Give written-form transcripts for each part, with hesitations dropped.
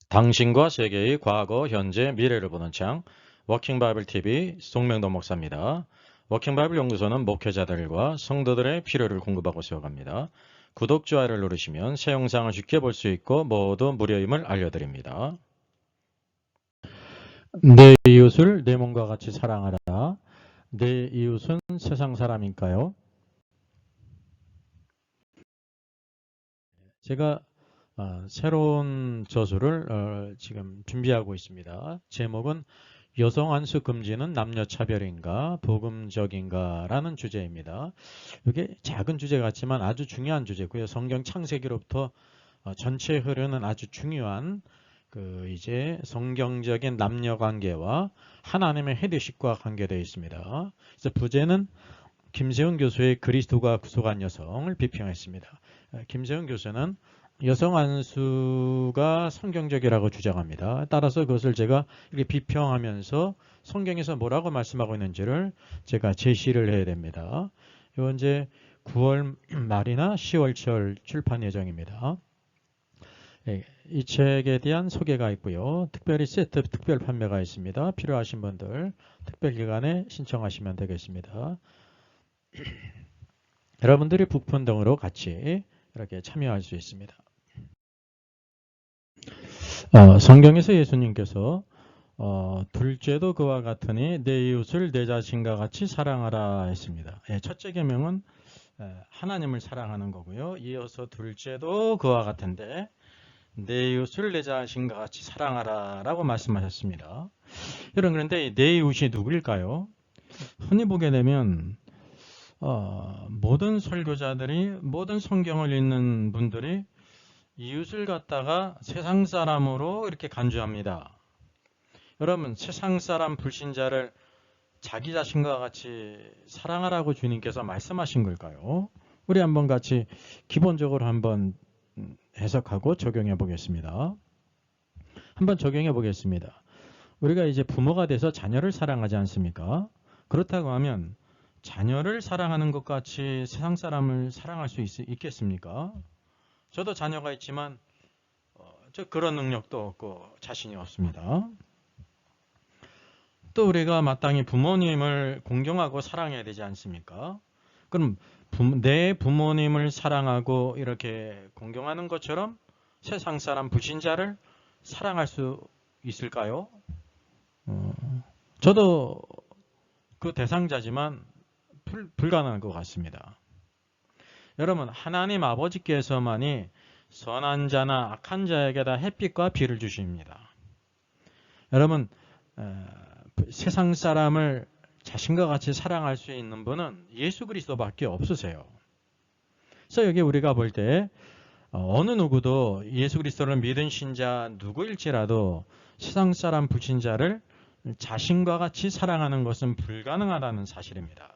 당신과 세계의 과거, 현재, 미래를 보는 창 워킹 바이블 TV 송명도 목사입니다. 워킹 바이블 연구소는 목회자들과 성도들의 필요를 공급하고 세워갑니다. 구독, 좋아요를 누르시면 새 영상을 쉽게 볼 수 있고 모두 무료임을 알려드립니다. 내 이웃을 내 몸과 같이 사랑하라. 내 이웃은 세상 사람일까요? 제가 새로운 저술을 지금 준비하고 있습니다. 제목은 여성 안수 금지는 남녀 차별인가 복음적인가 라는 주제입니다. 이게 작은 주제 같지만 아주 중요한 주제고요. 성경 창세기로부터 전체에 흐르는 아주 중요한 이제 성경적인 남녀 관계와 하나님의 헤드십과 관계되어 있습니다. 그래서 부제는 김세훈 교수의 그리스도가 구속한 여성을 비평했습니다. 김세훈 교수는 여성 안수가 성경적이라고 주장합니다. 따라서 그것을 제가 이렇게 비평하면서 성경에서 뭐라고 말씀하고 있는지를 제가 제시를 해야 됩니다. 이건 이제 9월 말이나 10월 초 출판 예정입니다. 이 책에 대한 소개가 있고요. 특별히 세트 특별 판매가 있습니다. 필요하신 분들 특별 기간에 신청하시면 되겠습니다. 여러분들이 북폰 등으로 같이 이렇게 참여할 수 있습니다. 성경에서 예수님께서 둘째도 그와 같으니 내 이웃을 내 자신과 같이 사랑하라 했습니다. 첫째 계명은 하나님을 사랑하는 거고요. 이어서 둘째도 그와 같은데 내 이웃을 내 자신과 같이 사랑하라 라고 말씀하셨습니다. 여러분, 그런데 내 이웃이 누구일까요? 흔히 보게 되면 모든 설교자들이 모든 성경을 읽는 분들이 이웃을 갖다가 세상 사람으로 이렇게 간주합니다. 여러분, 세상 사람 불신자를 자기 자신과 같이 사랑하라고 주님께서 말씀하신 걸까요? 우리 한번 같이 기본적으로 한번 해석하고 적용해 보겠습니다. 한번 적용해 보겠습니다. 우리가 이제 부모가 돼서 자녀를 사랑하지 않습니까? 그렇다고 하면 자녀를 사랑하는 것 같이 세상 사람을 사랑할 수 있겠습니까? 저도 자녀가 있지만 저 그런 능력도 없고 자신이 없습니다. 또 우리가 마땅히 부모님을 공경하고 사랑해야 되지 않습니까? 그럼 내 부모님을 사랑하고 이렇게 공경하는 것처럼 세상 사람 불신자를 사랑할 수 있을까요? 저도 그 대상자지만 불가능한 것 같습니다. 여러분, 하나님 아버지께서만이 선한 자나 악한 자에게다 햇빛과 비를 주십니다. 여러분, 세상 사람을 자신과 같이 사랑할 수 있는 분은 예수 그리스도밖에 없으세요. 그래서 여기 우리가 볼 때 어느 누구도 예수 그리스도를 믿은 신자 누구일지라도 세상 사람 불신자를 자신과 같이 사랑하는 것은 불가능하다는 사실입니다.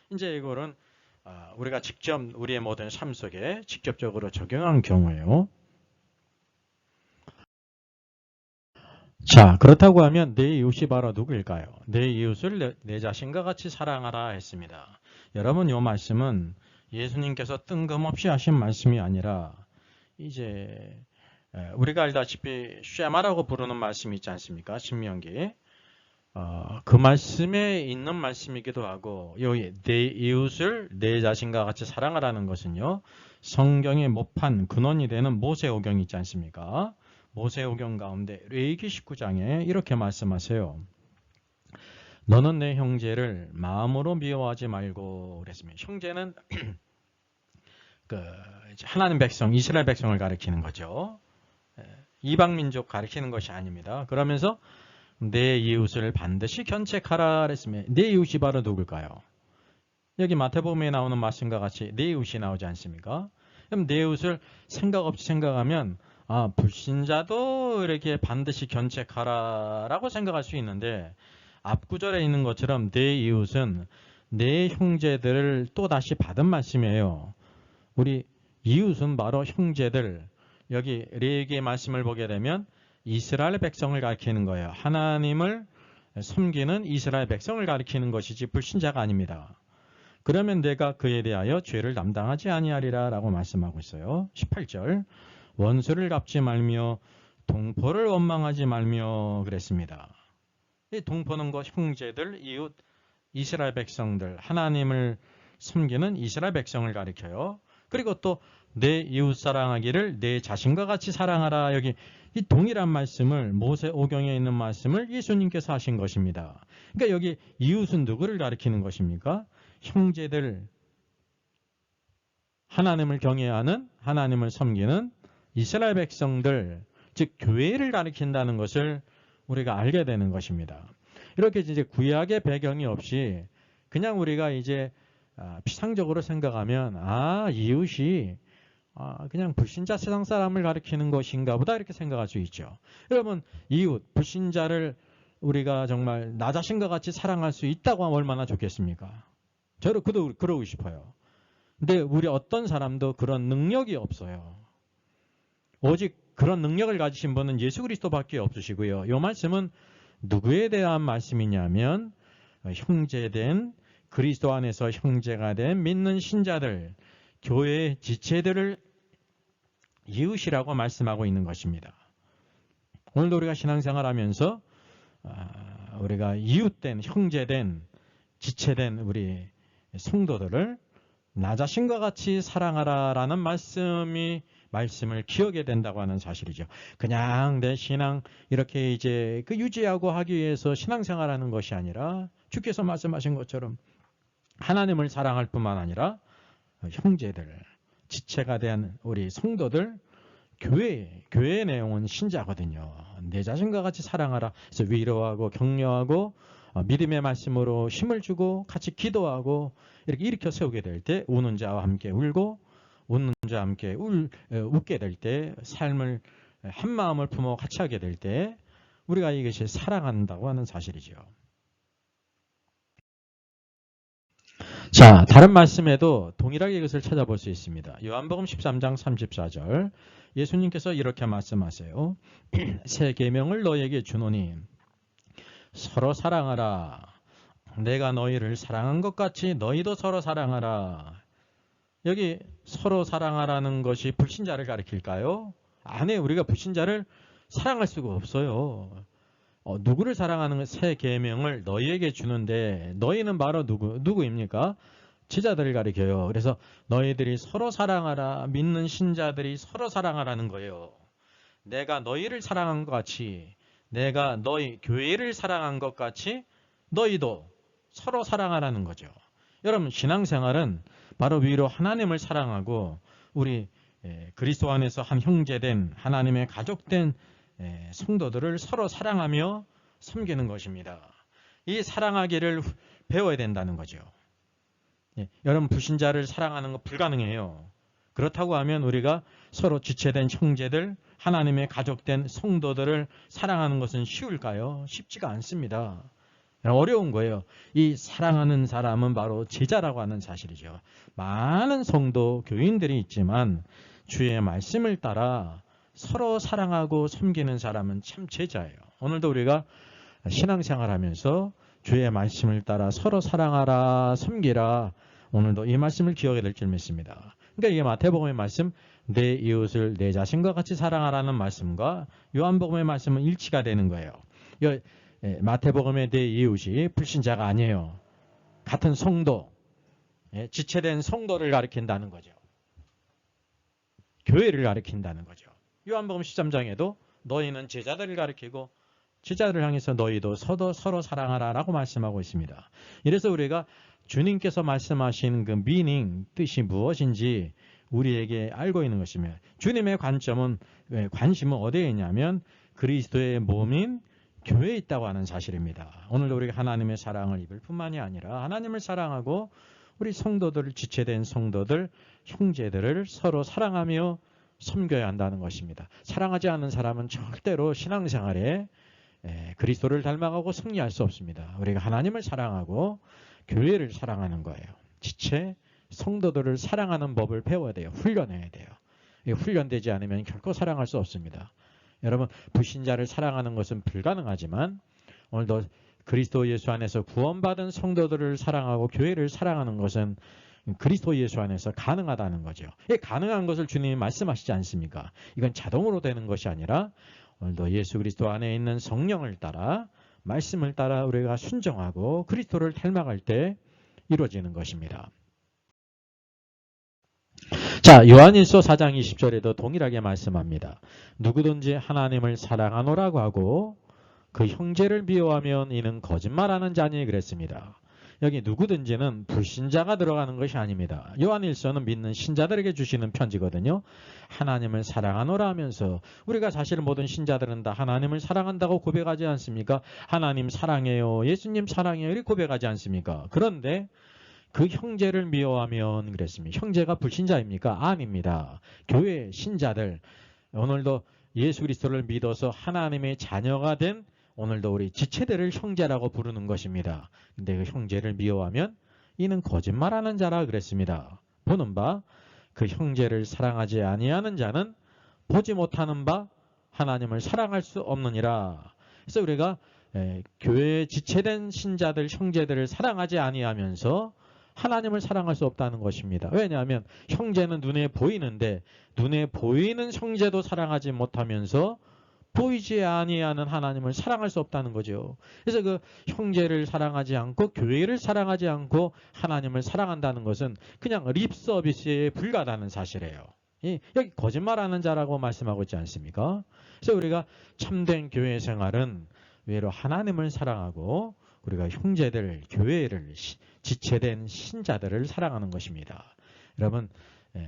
이제 이거는 우리가 직접 우리의 모든 삶 속에 직접적으로 적용한 경우예요. 자, 그렇다고 하면 내 이웃이 바로 누구일까요? 내 이웃을 내 자신과 같이 사랑하라 했습니다. 여러분, 이 말씀은 예수님께서 뜬금없이 하신 말씀이 아니라 이제 우리가 알다시피 쉐마라고 부르는 말씀이 있지 않습니까? 신명기. 그 말씀에 있는 말씀이기도 하고 여기 내 이웃을 내 자신과 같이 사랑하라는 것은요. 성경의 모판 근원이 되는 모세오경 있지 않습니까? 모세오경 가운데 레위기 19장에 이렇게 말씀하세요. 너는 내 형제를 마음으로 미워하지 말고 그랬습니다. 형제는 하나님 백성, 이스라엘 백성을 가리키는 거죠. 이방 민족 가리키는 것이 아닙니다. 그러면서 내 이웃을 반드시 견책하라 그랬으면 내 이웃이 바로 누굴까요? 여기 마태복음에 나오는 말씀과 같이 내 이웃이 나오지 않습니까? 그럼 내 이웃을 생각 없이 생각하면 불신자도 이렇게 반드시 견책하라 라고 생각할 수 있는데 앞구절에 있는 것처럼 내 이웃은 내 형제들을 또다시 받은 말씀이에요. 우리 이웃은 바로 형제들. 여기 레위기의 말씀을 보게 되면 이스라엘 백성을 가리키는 거예요. 하나님을 섬기는 이스라엘 백성을 가리키는 것이지 불신자가 아닙니다. 그러면 내가 그에 대하여 죄를 담당하지 아니하리라 라고 말씀하고 있어요. 18절 원수를 갚지 말며 동포를 원망하지 말며 그랬습니다. 이 동포는 그 형제들, 이웃, 이스라엘 백성들, 하나님을 섬기는 이스라엘 백성을 가리켜요. 그리고 또 내 이웃 사랑하기를 내 자신과 같이 사랑하라. 여기 이 동일한 말씀을 모세오경에 있는 말씀을 예수님께서 하신 것입니다. 그러니까 여기 이웃은 누구를 가리키는 것입니까? 형제들, 하나님을 경외하는, 하나님을 섬기는 이스라엘 백성들, 즉 교회를 가리킨다는 것을 우리가 알게 되는 것입니다. 이렇게 이제 구약의 배경이 없이 그냥 우리가 이제 피상적으로 생각하면 이웃이 그냥 불신자 세상 사람을 가리키는 것인가 보다 이렇게 생각할 수 있죠. 여러분, 이웃, 불신자를 우리가 정말 나 자신과 같이 사랑할 수 있다고 하면 얼마나 좋겠습니까? 저도 그러고 싶어요. 근데 우리 어떤 사람도 그런 능력이 없어요. 오직 그런 능력을 가지신 분은 예수 그리스도밖에 없으시고요. 이 말씀은 누구에 대한 말씀이냐면 형제된, 그리스도 안에서 형제가 된 믿는 신자들, 교회의 지체들을 이웃이라고 말씀하고 있는 것입니다. 오늘도 우리가 신앙생활하면서 우리가 이웃된, 형제된, 지체된 우리 성도들을 나 자신과 같이 사랑하라라는 말씀을 기억해야 된다고 하는 사실이죠. 그냥 내 신앙 이렇게 이제 유지하고 하기 위해서 신앙생활하는 것이 아니라 주께서 말씀하신 것처럼 하나님을 사랑할 뿐만 아니라 형제들, 지체가 된 우리 성도들, 교회의 내용은 신자거든요. 내 자신과 같이 사랑하라. 그래서 위로하고 격려하고 믿음의 말씀으로 힘을 주고 같이 기도하고 이렇게 일으켜 세우게 될 때 우는 자와 함께 울고 웃는 자와 함께 웃게 될 때 삶을 한 마음을 품어 같이 하게 될 때 우리가 이것이 사랑한다고 하는 사실이죠. 자, 다른 말씀에도 동일하게 이것을 찾아볼 수 있습니다. 요한복음 13장 34절 예수님께서 이렇게 말씀하세요. 새 계명을 너희에게 주노니 서로 사랑하라. 내가 너희를 사랑한 것 같이 너희도 서로 사랑하라. 여기 서로 사랑하라는 것이 불신자를 가리킬까요? 아니에요. 우리가 불신자를 사랑할 수가 없어요. 누구를 사랑하는 새 계명을 너희에게 주는데 너희는 바로 누구입니까? 제자들을 가리켜요. 그래서 너희들이 서로 사랑하라. 믿는 신자들이 서로 사랑하라는 거예요. 내가 너희를 사랑한 것 같이 내가 너희 교회를 사랑한 것 같이 너희도 서로 사랑하라는 거죠. 여러분, 신앙생활은 바로 위로 하나님을 사랑하고 우리 그리스도 안에서 한 형제된 하나님의 가족된 성도들을 서로 사랑하며 섬기는 것입니다. 이 사랑하기를 배워야 된다는 거죠. 여러분, 불신자를 사랑하는 거 불가능해요. 그렇다고 하면 우리가 서로 지체된 형제들, 하나님의 가족된 성도들을 사랑하는 것은 쉬울까요? 쉽지가 않습니다. 어려운 거예요. 이 사랑하는 사람은 바로 제자라고 하는 사실이죠. 많은 성도, 교인들이 있지만 주의 말씀을 따라 서로 사랑하고 섬기는 사람은 참 제자예요. 오늘도 우리가 신앙생활하면서 주의 말씀을 따라 서로 사랑하라, 섬기라. 오늘도 이 말씀을 기억해야 될 줄 믿습니다. 그러니까 이게 마태복음의 말씀, 내 이웃을 내 자신과 같이 사랑하라는 말씀과 요한복음의 말씀은 일치가 되는 거예요. 마태복음의 내 이웃이 불신자가 아니에요. 같은 성도, 지체된 성도를 가리킨다는 거죠. 교회를 가리킨다는 거죠. 요한복음 13장에도 너희는 제자들을 가리키고 제자들을 향해서 너희도 서로 사랑하라 라고 말씀하고 있습니다. 이래서 우리가 주님께서 말씀하신 그 미닝, 뜻이 무엇인지 우리에게 알고 있는 것이며 주님의 관심은 어디에 있냐면 그리스도의 몸인 교회에 있다고 하는 사실입니다. 오늘도 우리가 하나님의 사랑을 입을 뿐만이 아니라 하나님을 사랑하고 우리 성도들, 지체된 성도들, 형제들을 서로 사랑하며 섬겨야 한다는 것입니다. 사랑하지 않는 사람은 절대로 신앙생활에 그리스도를 닮아가고 승리할 수 없습니다. 우리가 하나님을 사랑하고 교회를 사랑하는 거예요. 지체, 성도들을 사랑하는 법을 배워야 돼요. 훈련해야 돼요. 훈련되지 않으면 결코 사랑할 수 없습니다. 여러분, 불신자를 사랑하는 것은 불가능하지만 오늘도 그리스도 예수 안에서 구원받은 성도들을 사랑하고 교회를 사랑하는 것은 그리스도 예수 안에서 가능하다는 거죠. 가능한 것을 주님이 말씀하시지 않습니까? 이건 자동으로 되는 것이 아니라 오늘도 예수 그리스도 안에 있는 성령을 따라 말씀을 따라 우리가 순종하고 그리스도를 닮아갈 때 이루어지는 것입니다. 자, 요한일서 4장 20절에도 동일하게 말씀합니다. 누구든지 하나님을 사랑하노라고 하고 그 형제를 미워하면 이는 거짓말하는 자니 그랬습니다. 여기 누구든지는 불신자가 들어가는 것이 아닙니다. 요한일서는 믿는 신자들에게 주시는 편지거든요. 하나님을 사랑하노라 하면서 우리가 사실 모든 신자들은 다 하나님을 사랑한다고 고백하지 않습니까? 하나님 사랑해요. 예수님 사랑해요. 이렇게 고백하지 않습니까? 그런데 그 형제를 미워하면 그랬습니다. 형제가 불신자입니까? 아닙니다. 교회 신자들 오늘도 예수 그리스도를 믿어서 하나님의 자녀가 된 오늘도 우리 지체들을 형제라고 부르는 것입니다. 근데 그 형제를 미워하면 이는 거짓말하는 자라 그랬습니다. 보는 바 그 형제를 사랑하지 아니하는 자는 보지 못하는 바 하나님을 사랑할 수 없느니라. 그래서 우리가 교회에 지체된 신자들 형제들을 사랑하지 아니하면서 하나님을 사랑할 수 없다는 것입니다. 왜냐하면 형제는 눈에 보이는데 눈에 보이는 형제도 사랑하지 못하면서 보이지 아니하는 하나님을 사랑할 수 없다는 거죠. 그래서 그 형제를 사랑하지 않고 교회를 사랑하지 않고 하나님을 사랑한다는 것은 그냥 립 서비스에 불과하다는 사실이에요. 여기 거짓말하는 자라고 말씀하고 있지 않습니까? 그래서 우리가 참된 교회 생활은 외로 하나님을 사랑하고 우리가 형제들, 교회를 지체된 신자들을 사랑하는 것입니다. 여러분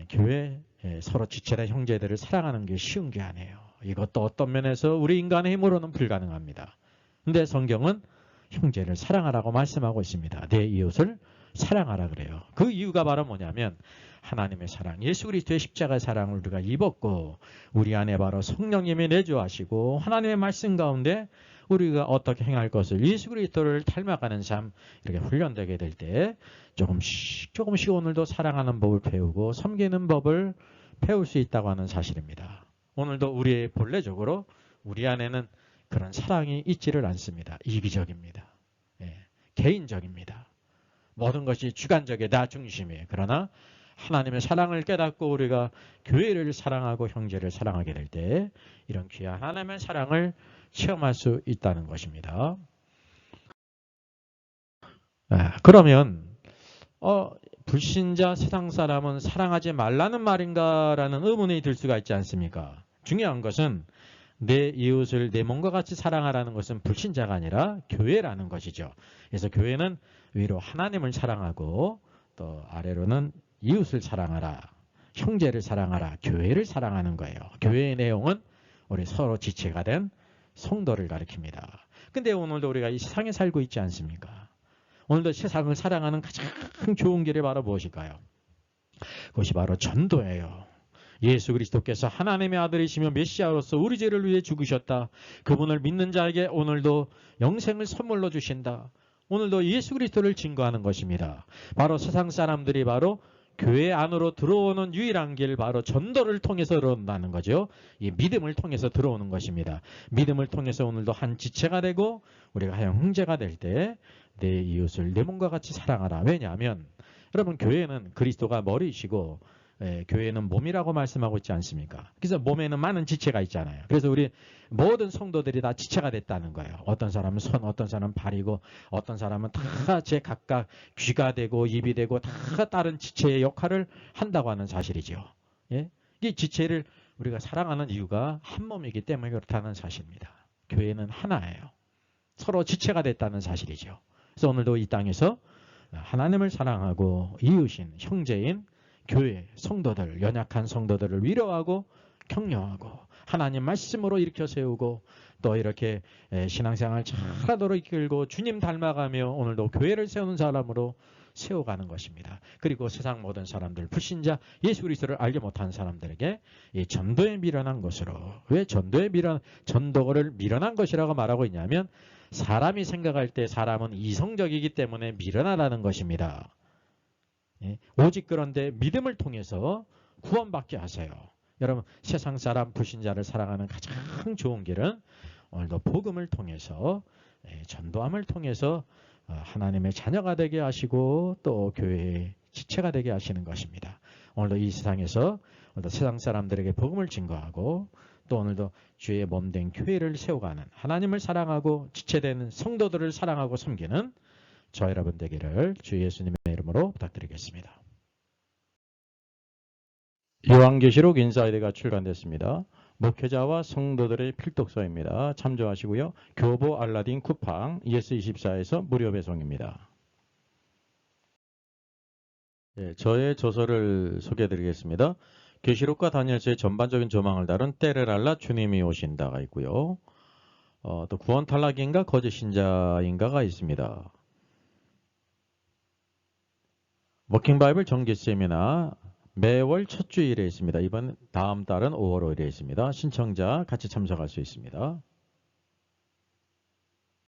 교회 서로 지체된 형제들을 사랑하는 게 쉬운 게 아니에요. 이것도 어떤 면에서 우리 인간의 힘으로는 불가능합니다. 근데 성경은 형제를 사랑하라고 말씀하고 있습니다. 내 이웃을 사랑하라 그래요. 그 이유가 바로 뭐냐면 하나님의 사랑, 예수 그리스도의 십자가의 사랑을 우리가 입었고 우리 안에 바로 성령님이 내주하시고 하나님의 말씀 가운데 우리가 어떻게 행할 것을 예수 그리스도를 닮아가는 삶 이렇게 훈련되게 될 때 조금씩 오늘도 사랑하는 법을 배우고 섬기는 법을 배울 수 있다고 하는 사실입니다. 오늘도 우리의 본래적으로 우리 안에는 그런 사랑이 있지를 않습니다. 이기적입니다. 개인적입니다. 모든 것이 주관적이에요. 나 중심이에요. 그러나 하나님의 사랑을 깨닫고 우리가 교회를 사랑하고 형제를 사랑하게 될 때 이런 귀한 하나님의 사랑을 체험할 수 있다는 것입니다. 그러면 불신자 세상 사람은 사랑하지 말라는 말인가라는 의문이 들 수가 있지 않습니까? 중요한 것은 내 이웃을 내 몸과 같이 사랑하라는 것은 불신자가 아니라 교회라는 것이죠. 그래서 교회는 위로 하나님을 사랑하고 또 아래로는 이웃을 사랑하라, 형제를 사랑하라, 교회를 사랑하는 거예요. 교회의 내용은 우리 서로 지체가 된 성도를 가리킵니다. 근데 오늘도 우리가 이 세상에 살고 있지 않습니까? 오늘도 세상을 사랑하는 가장 좋은 길이 바로 무엇일까요? 그것이 바로 전도예요. 예수 그리스도께서 하나님의 아들이시며 메시아로서 우리 죄를 위해 죽으셨다. 그분을 믿는 자에게 오늘도 영생을 선물로 주신다. 오늘도 예수 그리스도를 증거하는 것입니다. 바로 세상 사람들이 바로 교회 안으로 들어오는 유일한 길 바로 전도를 통해서 들어온다는 거죠. 이 믿음을 통해서 들어오는 것입니다. 믿음을 통해서 오늘도 한 지체가 되고 우리가 한 형제가 될 때 내 이웃을 내 몸과 같이 사랑하라. 왜냐하면 여러분 교회는 그리스도가 머리이시고 교회는 몸이라고 말씀하고 있지 않습니까? 그래서 몸에는 많은 지체가 있잖아요. 그래서 우리 모든 성도들이 다 지체가 됐다는 거예요. 어떤 사람은 손, 어떤 사람은 발이고 어떤 사람은 다 제 각각 귀가 되고 입이 되고 다 다른 지체의 역할을 한다고 하는 사실이죠. 이 지체를 우리가 사랑하는 이유가 한 몸이기 때문에 그렇다는 사실입니다. 교회는 하나예요. 서로 지체가 됐다는 사실이죠. 그래서 오늘도 이 땅에서 하나님을 사랑하고 이웃인 형제인 교회 성도들, 연약한 성도들을 위로하고 격려하고 하나님 말씀으로 일으켜 세우고 또 이렇게 신앙생활 잘하도록 이끌고 주님 닮아가며 오늘도 교회를 세우는 사람으로 세워가는 것입니다. 그리고 세상 모든 사람들, 불신자 예수 그리스도를 알지 못한 사람들에게 이 전도에 미련한 것으로, 왜 전도를 미련한 것이라고 말하고 있냐면 사람이 생각할 때 사람은 이성적이기 때문에 미련하다는 것입니다. 오직 그런데 믿음을 통해서 구원받게 하세요. 여러분 세상 사람 불신자를 사랑하는 가장 좋은 길은 오늘도 복음을 통해서 전도함을 통해서 하나님의 자녀가 되게 하시고 또 교회의 지체가 되게 하시는 것입니다. 오늘도 이 세상에서 오늘도 세상 사람들에게 복음을 증거하고 또 오늘도 주의 몸된 교회를 세워가는 하나님을 사랑하고 지체되는 성도들을 사랑하고 섬기는 저 여러분 되기를 주 예수님의 이름으로 부탁드리겠습니다. 요한계시록 인사이드가 출간됐습니다. 목회자와 성도들의 필독서입니다. 참조하시고요. 교보 알라딘 쿠팡 ES24에서 무료 배송입니다. 저의 저서를 소개해드리겠습니다. 계시록과 다니엘서의 전반적인 조망을 다룬 때를 알라 주님이 오신다가 있고요. 또 구원 탈락인가 거짓 신자인가가 있습니다. 워킹 바이블 정기 세미나 매월 첫 주일에 있습니다. 다음 달은 5월 5일에 있습니다. 신청자 같이 참석할 수 있습니다.